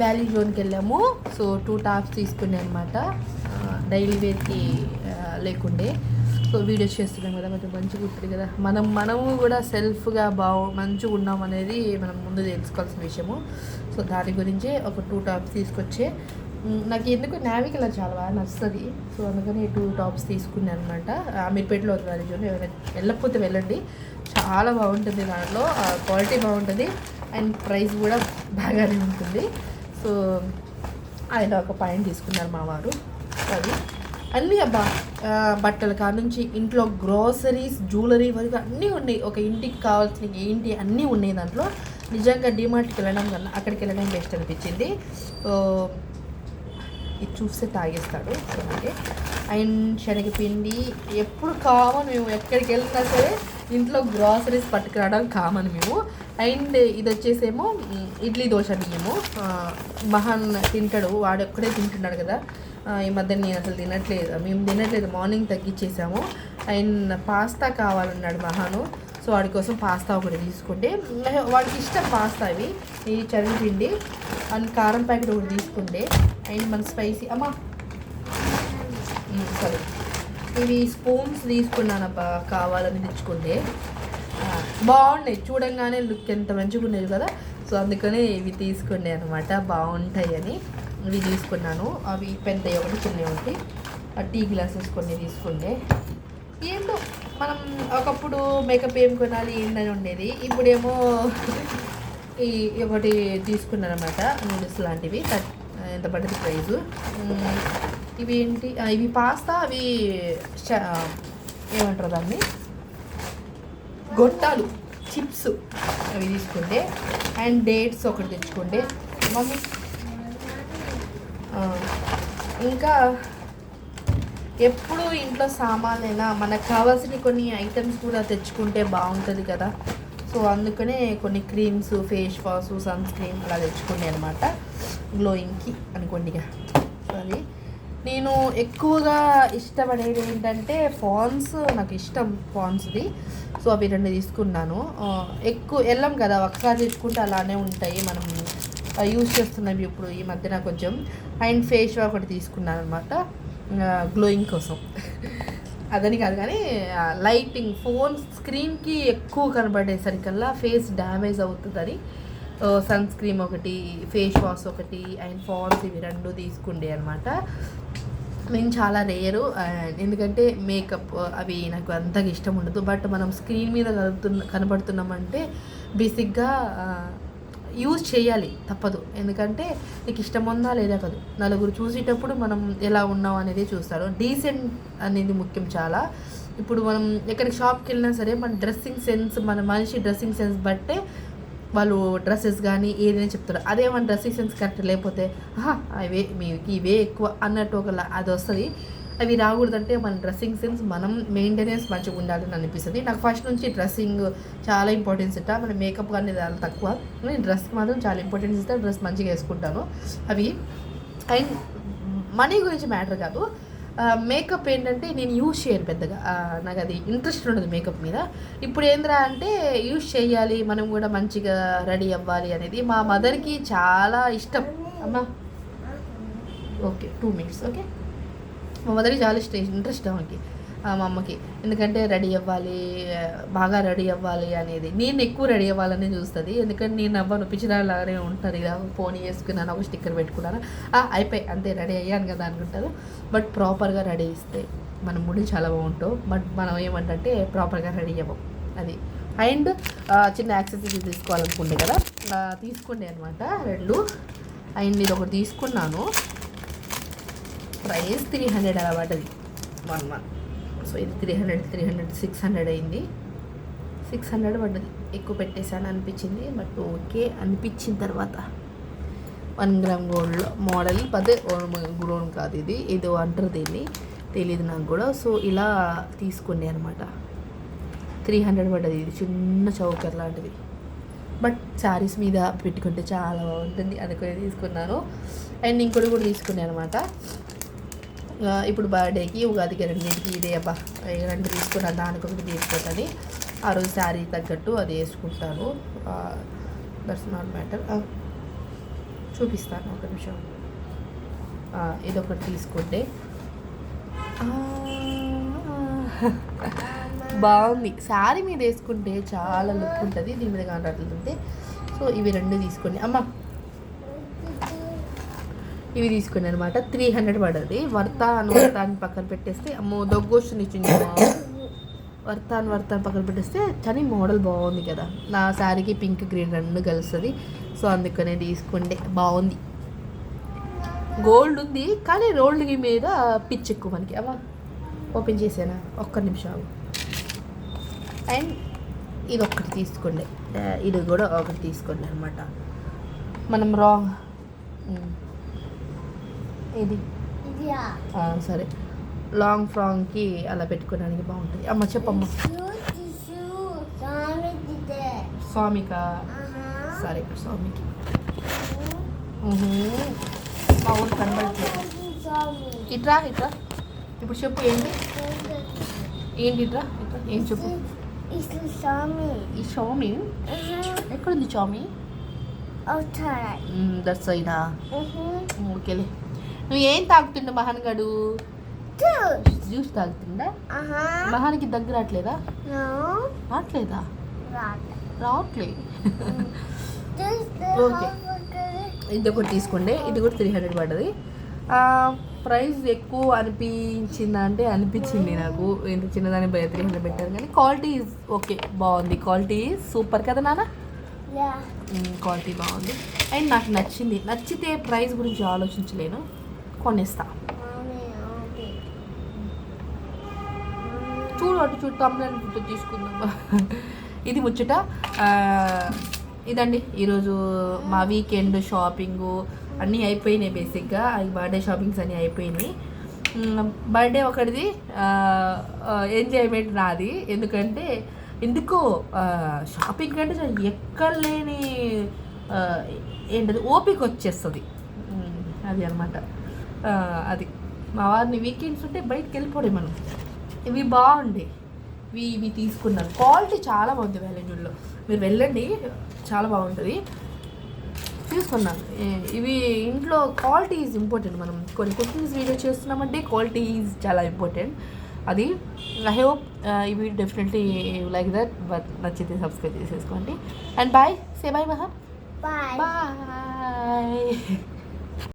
Valley జోన్కి వెళ్ళాము. So 2 tops తీసుకున్నాను అనమాట. డైలీ వేర్కి లేకుండే. సో వీడియోస్ చేస్తున్నాం కదా, కొంచెం మంచిగా ఉంటుంది కదా, మనము కూడా సెల్ఫ్గా మంచిగా ఉన్నాం అనేది మనం ముందు తెలుసుకోవాల్సిన విషయము. సో దాని గురించే ఒక 2 టాప్స్ తీసుకొచ్చే. నాకు ఎందుకు నావీ కలర్ చాలా బాగా నచ్చుతుంది. సో అందుకని 2 టాప్స్ తీసుకున్నాను అనమాట. అమీర్పేటలో ఉంది వ్యాలీ జోన్. ఎవరైనా వెళ్ళకపోతే వెళ్ళండి, చాలా బాగుంటుంది. దాంట్లో క్వాలిటీ బాగుంటుంది అండ్ ప్రైస్ కూడా బాగానే ఉంటుంది. సో ఆయన ఒక పాయింట్ తీసుకున్నారు మా వారు. అది అన్నీ అబ్బా, బట్టల కాడ నుంచి ఇంట్లో గ్రోసరీస్, జ్యువెలరీ వరకు అన్నీ ఉన్నాయి. ఒక ఇంటికి కావాల్సిన ఏంటి అన్నీ ఉన్నాయి దాంట్లో. నిజంగా డిమార్ట్కి వెళ్ళడం కన్నా అక్కడికి వెళ్ళడం బెస్ట్ అనిపించింది. ఇది చూస్తే తాగేస్తాడు అంటే. అండ్ శనగపిండి ఎప్పుడు కామన్, మేము ఎక్కడికి వెళ్ళినా సరే ఇంట్లో గ్రాసరీస్ పట్టుకురావడం కామన్ మేము. అండ్ ఇది వచ్చేసేమో ఇడ్లీ దోశ బియ్యము. మహాన్ తింటాడు, వాడు ఒక్కడే తింటున్నాడు కదా. ఈ మధ్య నేను అసలు మేము తినట్లేదు, మార్నింగ్ తగ్గించేసాము. అండ్ పాస్తా కావాలన్నాడు మహాను. సో వాడి కోసం పాస్తా ఒకటి తీసుకుంటే, వాడికి ఇష్టం పాస్తా. ఇవి ఈ శనగపిండి అండ్ కారం ప్యాకెట్ ఒకటి తీసుకుంటే. అండ్ మన స్పైసీ అమ్మా సరే, ఇవి స్పూన్స్ తీసుకున్నానబ్బా, కావాలని తెచ్చుకుంటే. బాగున్నాయి, చూడంగానే లుక్ ఎంత మంచిగా ఉన్నాయి కదా. సో అందుకనే ఇవి తీసుకున్నాయి అనమాట, బాగుంటాయి అని ఇవి తీసుకున్నాను. అవి పెద్దవి ఒకటి, చిన్నవి ఒకటి. టీ గ్లాసెస్ కొన్ని తీసుకుంటే. ఏంటో మనం ఒకప్పుడు మేకప్ ఏం కొనాలి ఏంటని ఉండేది, ఇప్పుడేమో ఈ ఒకటి తీసుకున్నాను అనమాట, నూడిల్స్ లాంటివి. ఎంత పడింది ప్రైజు. ఇవి ఏంటి, ఇవి పాస్తా, అవి ఏమంటారు దాన్ని, గొట్టాలు, చిప్స్ అవి తీసుకుంటే. అండ్ డేట్స్ ఒకటి తెచ్చుకుంటే మమ్మీ. ఇంకా ఎప్పుడు ఇంట్లో సామాన్లైనా మనకు కావాల్సిన కొన్ని ఐటమ్స్ కూడా తెచ్చుకుంటే బాగుంటుంది కదా. సో అందుకనే కొన్ని creams, face wash, sunscreen అలా తెచ్చుకునే అనమాట, గ్లోయింగ్కి అనుకోండిగా. అది నేను ఎక్కువగా ఇష్టపడేది ఏంటంటే ఫాన్స్, నాకు ఇష్టం ఫాన్స్ది. సో అవి 2 తీసుకున్నాను. ఎక్కువ వెళ్ళాం కదా, ఒకసారి తెచ్చుకుంటే అలానే ఉంటాయి, మనం యూజ్ చేస్తున్నాం ఇప్పుడు ఈ మధ్యన కొంచెం. అండ్ ఫేస్ వాష్ ఒకటి తీసుకున్నాను అనమాట, గ్లోయింగ్ కోసం. అదని కాదు కానీ లైటింగ్, ఫోన్ స్క్రీన్కి ఎక్కువ కనబడేసరికల్లా ఫేస్ డ్యామేజ్ అవుతుందని సన్ స్క్రీన్ ఒకటి, ఫేస్ వాష్ ఒకటి, అండ్ ఫాన్స్ ఇవి 2 తీసుకుండే అనమాట. నేను చాలా రేరు, ఎందుకంటే మేకప్ అవి నాకు అంతగా ఇష్టం ఉండదు. బట్ మనం స్క్రీన్ మీద కనబడుతున్నామంటే బేసిక్గా యూజ్ చేయాలి, తప్పదు. ఎందుకంటే నీకు ఇష్టం ఉందా లేదా కాదు, నలుగురు చూసేటప్పుడు మనం ఎలా ఉన్నాం అనేది చూస్తారు. డీసెంట్ అనేది ముఖ్యం చాలా. ఇప్పుడు మనం ఎక్కడికి షాప్కి వెళ్ళినా సరే మన డ్రెస్సింగ్ సెన్స్, మన మనిషి డ్రెస్సింగ్ సెన్స్ బట్టే వాళ్ళు డ్రెస్సెస్ కానీ ఏదైనా చెప్తారు. అదే మన డ్రెస్సింగ్ సెన్స్ కరెక్ట్ లేకపోతే అవే మీకు ఇవే ఎక్కువ అన్నట్టు అది వస్తుంది. అవి రాకూడదంటే మన డ్రెస్సింగ్ సెన్స్, మనం మెయింటెనెన్స్ మంచిగా ఉండాలని అనిపిస్తుంది. నాకు ఫస్ట్ నుంచి డ్రెస్సింగ్ చాలా ఇంపార్టెన్స్ ఇస్తా. మన మేకప్ కానీ చాలా తక్కువ, నేను డ్రెస్కి మాత్రం చాలా ఇంపార్టెన్స్ ఇస్తాను. డ్రెస్ మంచిగా వేసుకుంటాను అవి. అండ్ మనీ గురించి మ్యాటర్ కాదు, మేకప్ ఏంటంటే నేను యూజ్ చేయను పెద్దగా, నాకు అది ఇంట్రెస్ట్ ఉండదు మేకప్ మీద. ఇప్పుడు ఏంద్రా అంటే యూజ్ చేయాలి, మనం కూడా మంచిగా రెడీ అవ్వాలి అనేది మా మదర్కి చాలా ఇష్టం. అమ్మా ఓకే 2 minutes ఓకే. మా మదర్కి చాలా ఇంట్రెస్ట్ ఆమెకి, మా అమ్మకి. ఎందుకంటే రెడీ అవ్వాలి, బాగా రెడీ అవ్వాలి అనేది. నేను ఎక్కువ రెడీ అవ్వాలని చూస్తుంది. ఎందుకంటే నేను అవ్వను, పిచ్చిదాలాగానే ఉంటుంది. ఇలా పోనీ వేసుకున్నాను, ఒక స్టిక్కర్ పెట్టుకున్నాను, అయిపోయి అంతే రెడీ అయ్యాను కదా అనుకుంటారు. బట్ ప్రాపర్గా రెడీ ఇస్తే మన ముడి చాలా బాగుంటాం. బట్ మనం ఏమంటే ప్రాపర్గా రెడీ అవ్వం అది. అండ్ చిన్న యాక్సెసరీస్ తీసుకోవాలనుకుంటే కదా, తీసుకోండి అనమాట 2. అండ్ ఇది ఒకటి తీసుకున్నాను, ప్రైస్ 300 అలా పడ్డది 1. సో ఇది 300 600 అయింది. 600 పడ్డది, ఎక్కువ పెట్టేశాను అనిపించింది. బట్ ఓకే అనిపించిన తర్వాత 1 గ్రామ్ గోల్డ్ మోడల్, అదే గోల్డ్ కాదు ఇది, ఏదో అంటారు దీన్ని, తెలియదు నాకు కూడా. సో ఇలా తీసుకుండే అనమాట, 300 పడ్డది. ఇది చిన్న చౌకర్ లాంటిది, బట్ శారీస్ మీద పెట్టుకుంటే చాలా బాగుంటుంది, అందుకని తీసుకున్నాను. అండ్ ఇంకోటి కూడా తీసుకున్నాను అనమాట. ఇప్పుడు బర్త్డేకి, ఉగాదికి, 2కి ఇదే అబ్బా 2 తీసుకున్నాను, దానికి ఒకటి తీసుకుంటాను. ఆ రోజు శారీ తగ్గట్టు అది వేసుకుంటాను, దట్స్ నాట్ మ్యాటర్. చూపిస్తాను ఒక నిమిషం. ఇదొకటి తీసుకుంటే బాగుంది. శారీ మీద వేసుకుంటే చాలా లుక్ ఉంటుంది, దీని మీద కాంట్రాక్టుంటే. సో ఇవి 2 తీసుకోండి అమ్మ. ఇవి తీసుకోండి అనమాట. 300 పడుతుంది. వర్తాన్ పక్కన పెట్టేస్తే అమ్మో దగ్గొస్తుంది చిన్న. వర్తాన్ పక్కన పెట్టేస్తే కానీ మోడల్ బాగుంది కదా. నా శారీకి పింక్ గ్రీన్ 2 కలుస్తుంది. సో అందుకనే తీసుకోండి, బాగుంది. గోల్డ్ ఉంది కానీ రోల్డ్ మీద పిచ్ ఎక్కువ మనకి. అమ్మా ఓపెన్ చేసానా, ఒక్క నిమిషం. అండ్ ఇది ఒక్కటి తీసుకోండి, ఇది కూడా ఒకటి తీసుకోండి అనమాట. మనం రాంగ్ ఇది సరే, లాంగ్ ఫ్రాక్కి అలా పెట్టుకోవడానికి బాగుంటుంది. అమ్మ చెప్పమ్మ. స్వామిక సరే, స్వామికి మా ఊరు కనబడట్లేదు. ఇట్రా ఇప్పుడు చెప్పు ఏంటి ఇట్రా ఏం చెప్పు. ఈ స్వామి ఎక్కడుంది స్వామి? దట్స్ అయినా ఓకేలే. నువ్వు ఏం తాగుతుండ మహాన్గాడు? జ్యూస్ తాగుతుందా? మహానికి దగ్గర రావట్లేదా? రావట్లే. ఓకే, ఇది ఒకటి తీసుకోండి. ఇది కూడా 300 పడ్డది. ప్రైస్ ఎక్కువ అనిపించిందా అంటే అనిపించింది నాకు. ఇంత చిన్నదాన్ని 300 పెట్టారు కానీ క్వాలిటీ ఈజ్ ఓకే, బాగుంది. క్వాలిటీ సూపర్ కదా నాన్న, క్వాలిటీ బాగుంది. అండ్ నాకు నచ్చితే ప్రైస్ గురించి ఆలోచించలేను, కొనేస్తా. చూడు తమ్ముళ్ళని ఫుడ్ తీసుకుందాం. ఇది ముచ్చట. ఇదండి ఈరోజు మా వీకెండ్ షాపింగు అన్నీ అయిపోయినాయి. బేసిక్గా ఈ బర్త్డే షాపింగ్స్ అన్నీ అయిపోయినాయి. బర్త్డే ఒకటిది ఎంజాయ్మెంట్ నాది. ఎందుకో షాపింగ్ కంటే ఎక్కడ లేని ఏంటది ఓపిక వచ్చేస్తుంది. అది అనమాట. అది మా వారిని వీకెండ్స్ ఉంటే బయటకు వెళ్ళిపోవడం మనం. ఇవి బాగుండే, ఇవి తీసుకున్నాను. క్వాలిటీ చాలా బాగుంది. వాల్యూలో మీరు వెళ్ళండి, చాలా బాగుంటుంది. తీసుకున్నాను ఇవి. ఇంట్లో క్వాలిటీ ఈజ్ ఇంపార్టెంట్. మనం కొన్ని కుకింగ్స్ వీడియో చేస్తున్నామంటే క్వాలిటీ ఈజ్ చాలా ఇంపార్టెంట్. అది ఐ హోప్ ఈ video definitely like that. But నచ్చితే సబ్స్క్రైబ్ చేసేసుకోండి. అండ్ బాయ్, సే బాయ్ మహా. బాయ్.